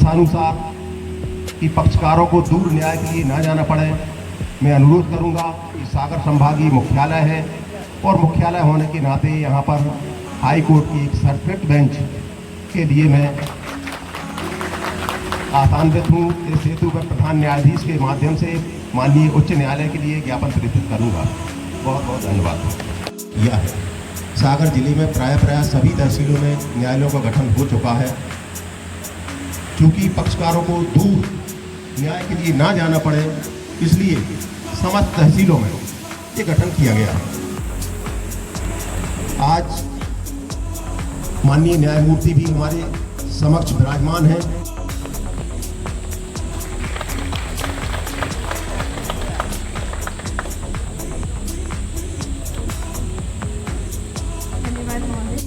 अनुसार कि पक्षकारों को दूर न्याय के लिए ना जाना पड़े, मैं अनुरोध करूंगा कि सागर संभागीय मुख्यालय है और मुख्यालय होने के नाते यहाँ पर हाई कोर्ट की एक सर्किट बेंच के लिए मैं आसान्वित हूँ। इस हेतु मैं प्रधान न्यायाधीश के माध्यम से माननीय उच्च न्यायालय के लिए ज्ञापन प्रेषित करूँगा। बहुत बहुत धन्यवाद। यह है सागर जिले में प्राय सभी तहसीलों में न्यायालयों का गठन हो चुका है। चूँकि पक्षकारों को दूर न्याय के लिए ना जाना पड़े, इसलिए समस्त तहसीलों में ये गठन किया गया है। आज माननीय न्यायमूर्ति भी हमारे समक्ष विराजमान हैं। धन्यवाद महोदय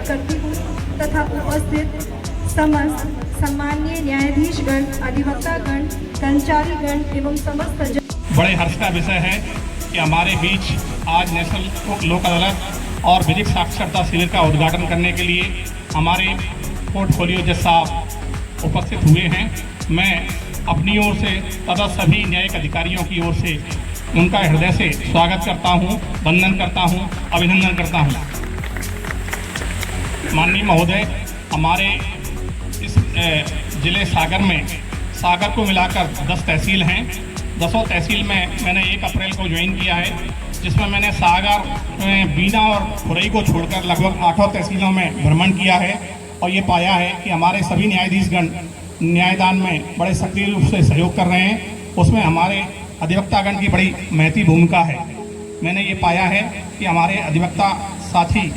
करती हूँ तथा उपस्थित समस्त सम्माननीय न्यायाधीशगण, अधिवक्तागण, कर्मचारीगण एवं समस्त बड़े हर्ष का विषय है कि हमारे बीच आज नेशनल लोक अदालत और विधिक साक्षरता शिविर का उद्घाटन करने के लिए हमारे पोर्टफोलियो जज साहब उपस्थित हुए हैं। मैं अपनी ओर से तथा सभी न्यायिक अधिकारियों की ओर से उनका हृदय से स्वागत करता हूं, वंदन करता हूं, अभिनंदन करता हूं। माननीय महोदय, हमारे इस जिले सागर को मिलाकर 10 तहसील हैं। 10 तहसील में मैंने 1 अप्रैल को ज्वाइन किया है, जिसमें मैंने सागर, बीना और खुरई को छोड़कर लगभग 8 तहसीलों में भ्रमण किया है और ये पाया है कि हमारे सभी न्यायाधीशगण न्यायदान में बड़े सक्रिय रूप से सहयोग कर रहे हैं। उसमें हमारे अधिवक्तागण की बड़ी महती भूमिका है। मैंने ये पाया है कि हमारे अधिवक्ता साथी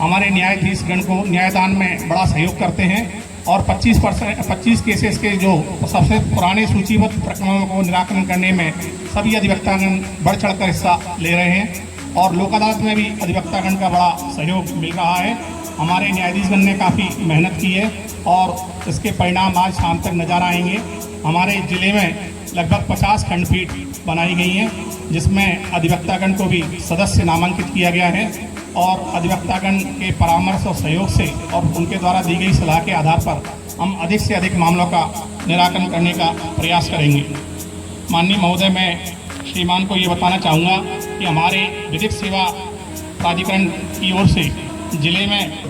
हमारे न्यायाधीशगण को न्यायदान में बड़ा सहयोग करते हैं और 25 केसेस के जो सबसे पुराने सूचीबद्ध प्रकरणों को निराकरण करने में सभी अधिवक्तागण बढ़ चढ़कर हिस्सा ले रहे हैं और लोक अदालत में भी अधिवक्तागण का बड़ा सहयोग मिल रहा है। हमारे न्यायाधीशगण ने काफ़ी मेहनत की है और इसके परिणाम आज शाम तक नजर आएंगे। हमारे ज़िले में लगभग 50 खंडपीठ बनाई गई हैं, जिसमें अधिवक्तागण को भी सदस्य नामांकित किया गया है और अधिवक्तागण के परामर्श और सहयोग से और उनके द्वारा दी गई सलाह के आधार पर हम अधिक से अधिक मामलों का निराकरण करने का प्रयास करेंगे। माननीय महोदय, मैं श्रीमान को ये बताना चाहूँगा कि हमारे विधिक सेवा प्राधिकरण की ओर से जिले में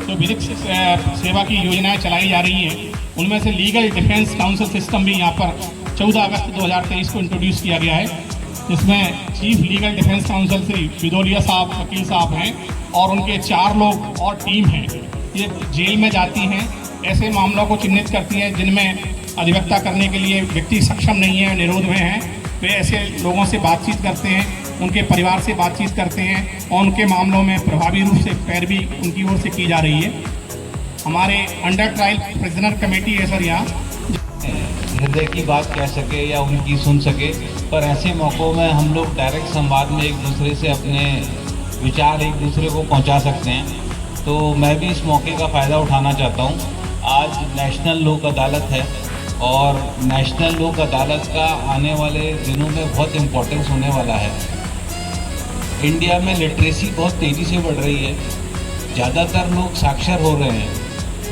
जो विधिक सेवा की योजनाएं चलाई जा रही हैं, उनमें से लीगल डिफेंस काउंसिल सिस्टम भी यहाँ पर 14 अगस्त 2023 को इंट्रोड्यूस किया गया है, जिसमें chief legal defence counsel Shri Bidoliya साहब वकील साहब हैं और उनके 4 लोग और टीम हैं। ये जेल में जाती हैं, ऐसे मामलों को चिन्हित करती हैं जिनमें अधिवक्ता करने के लिए व्यक्ति सक्षम नहीं है, निरोध में हैं। वे ऐसे लोगों से बातचीत करते हैं, उनके परिवार से बातचीत करते हैं और उनके मामलों में प्रभावी रूप से पैरवी उनकी ओर से की जा रही है। हमारे अंडर ट्रायल प्रिजनर कमेटी है सर, यहाँ हृदय की बात कह सके या उनकी सुन सके, पर ऐसे मौक़ों में हम लोग डायरेक्ट संवाद में एक दूसरे से अपने विचार एक दूसरे को पहुंचा सकते हैं। तो मैं भी इस मौके का फ़ायदा उठाना चाहता हूं। आज नेशनल लोक अदालत है और नेशनल लोक अदालत का आने वाले दिनों में बहुत इम्पोर्टेंस होने वाला है। इंडिया में लिटरेसी बहुत तेज़ी से बढ़ रही है, ज़्यादातर लोग साक्षर हो रहे हैं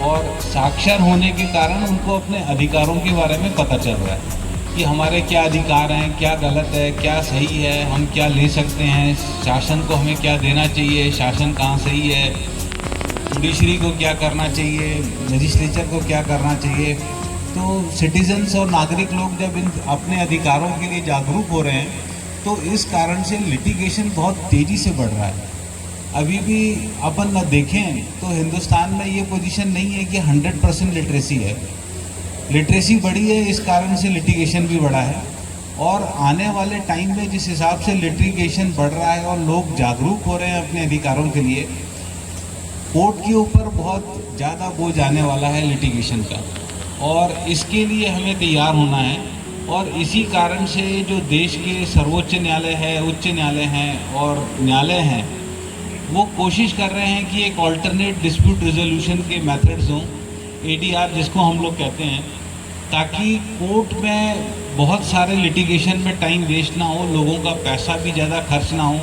और साक्षर होने के कारण उनको अपने अधिकारों के बारे में पता चल रहा है कि हमारे क्या अधिकार हैं, क्या गलत है, क्या सही है, हम क्या ले सकते हैं, शासन को हमें क्या देना चाहिए, शासन कहाँ सही है, जुडिशरी को क्या करना चाहिए, लेजिस्लेचर को क्या करना चाहिए। तो सिटीजन्स और नागरिक लोग जब इन अपने अधिकारों के लिए जागरूक हो रहे हैं तो इस कारण से लिटिगेशन बहुत तेज़ी से बढ़ रहा है। अभी भी अपन न देखें तो हिंदुस्तान में ये पोजीशन नहीं है कि 100% लिटरेसी है। लिटरेसी बढ़ी है, इस कारण से लिटिगेशन भी बढ़ा है। और आने वाले टाइम में जिस हिसाब से लिटिगेशन बढ़ रहा है और लोग जागरूक हो रहे हैं अपने अधिकारों के लिए, कोर्ट के ऊपर बहुत ज़्यादा बोझ आने वाला है लिटिगेशन का, और इसके लिए हमें तैयार होना है। और इसी कारण से जो देश के सर्वोच्च न्यायालय है, उच्च न्यायालय हैं और न्यायालय हैं, वो कोशिश कर रहे हैं कि एक ऑल्टरनेट डिस्प्यूट रिजोल्यूशन के मेथड्स हों, ADR जिसको हम लोग कहते हैं, ताकि कोर्ट में बहुत सारे लिटिगेशन में टाइम वेस्ट ना हो, लोगों का पैसा भी ज़्यादा खर्च ना हो,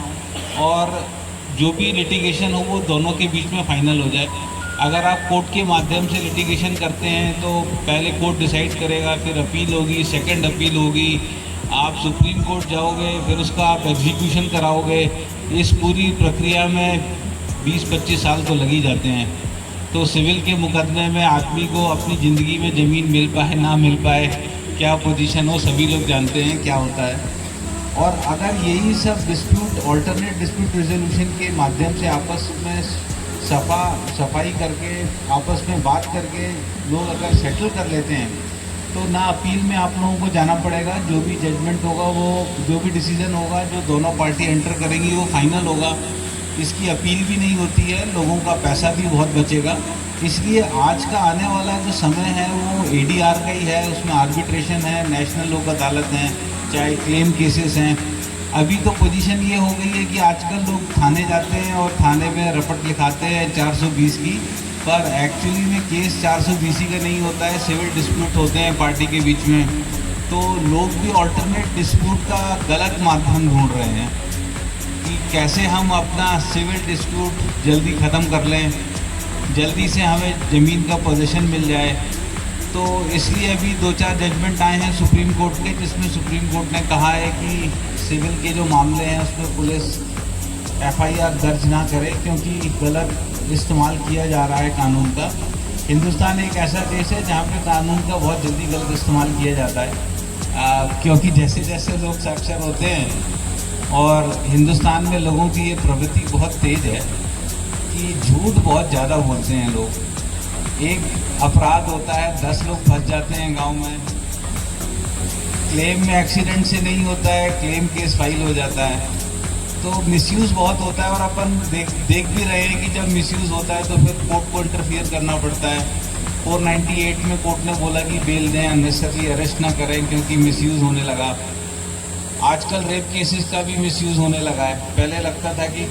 और जो भी लिटिगेशन हो वो दोनों के बीच में फाइनल हो जाए। अगर आप कोर्ट के माध्यम से लिटिगेशन करते हैं तो पहले कोर्ट डिसाइड करेगा, फिर अपील होगी, सेकंड अपील होगी, आप सुप्रीम कोर्ट जाओगे, फिर उसका आप एग्जीक्यूशन कराओगे। इस पूरी प्रक्रिया में 20-25 साल तो लग ही जाते हैं। तो सिविल के मुकदमे में आदमी को अपनी ज़िंदगी में ज़मीन मिल पाए ना मिल पाए, क्या पोजीशन हो, सभी लोग जानते हैं क्या होता है। और अगर यही सब डिस्प्यूट ऑल्टरनेट डिस्प्यूट रेजोल्यूशन के माध्यम से आपस में सफाई करके, आपस में बात करके लोग अगर सेटल कर लेते हैं तो ना अपील में आप लोगों को जाना पड़ेगा। जो भी जजमेंट होगा, वो जो भी डिसीजन होगा, जो दोनों पार्टी एंटर करेंगी वो फाइनल होगा। इसकी अपील भी नहीं होती है, लोगों का पैसा भी बहुत बचेगा। इसलिए आज का आने वाला जो समय है वो ADR का ही है। उसमें आर्बिट्रेशन है, नेशनल लोक अदालत हैं, चाहे क्लेम केसेस हैं। अभी तो पोजीशन ये हो गई है कि आजकल लोग थाने जाते हैं और थाने में रपट लिखाते हैं 420 की, पर एक्चुअली में केस 420 का नहीं होता है, सिविल डिस्प्यूट होते हैं पार्टी के बीच में। तो लोग भी ऑल्टरनेट डिस्प्यूट का गलत माध्यम ढूंढ रहे हैं कि कैसे हम अपना सिविल डिस्प्यूट जल्दी ख़त्म कर लें, जल्दी से हमें ज़मीन का पोजीशन मिल जाए। तो इसलिए अभी 2-4 जजमेंट आए हैं सुप्रीम कोर्ट के, जिसमें सुप्रीम कोर्ट ने कहा है कि सिविल के जो मामले हैं उसमें पुलिस FIR दर्ज ना करे, क्योंकि गलत इस्तेमाल किया जा रहा है कानून का। हिंदुस्तान एक ऐसा देश है जहाँ पे कानून का बहुत जल्दी गलत इस्तेमाल किया जाता है, क्योंकि जैसे जैसे लोग साक्षर होते हैं, और हिंदुस्तान में लोगों की ये प्रवृत्ति बहुत तेज़ है कि झूठ बहुत ज़्यादा बोलते हैं लोग। एक अपराध होता है, 10 लोग फंस जाते हैं गांव में, क्लेम में एक्सीडेंट से नहीं होता है, क्लेम केस फाइल हो जाता है। तो मिसयूज़ बहुत होता है, और अपन देख भी रहे हैं कि जब मिसयूज़ होता है तो फिर कोर्ट को इंटरफियर करना पड़ता है। 498 में कोर्ट ने बोला कि बेल दें, अननेसेसरी अरेस्ट ना करें क्योंकि मिसयूज़ होने लगा। आजकल रेप केसेस का भी मिसयूज़ होने लगा है। पहले लगता था कि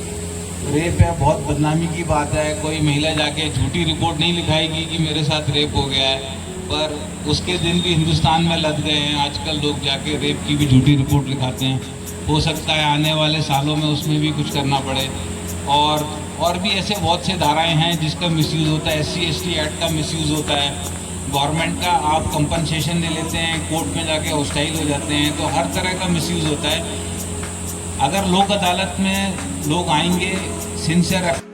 रेप है, बहुत बदनामी की बात है, कोई महिला जाके झूठी रिपोर्ट नहीं लिखाएगी कि मेरे साथ रेप हो गया है, पर उसके दिन भी हिंदुस्तान में लग गए हैं। आजकल लोग जाके रेप की भी झूठी रिपोर्ट लिखाते हैं। हो सकता है आने वाले सालों में उसमें भी कुछ करना पड़े। और भी ऐसे बहुत से धाराएं हैं जिसका मिसयूज़ होता है। SC/ST एक्ट का मिसयूज़ होता है। गवर्नमेंट का आप कंपनसेशन ले लेते हैं, कोर्ट में जाके हॉस्टाइल हो जाते हैं, तो हर तरह का मिसयूज़ होता है। अगर लोक अदालत में लोग आएंगे, सिंसियर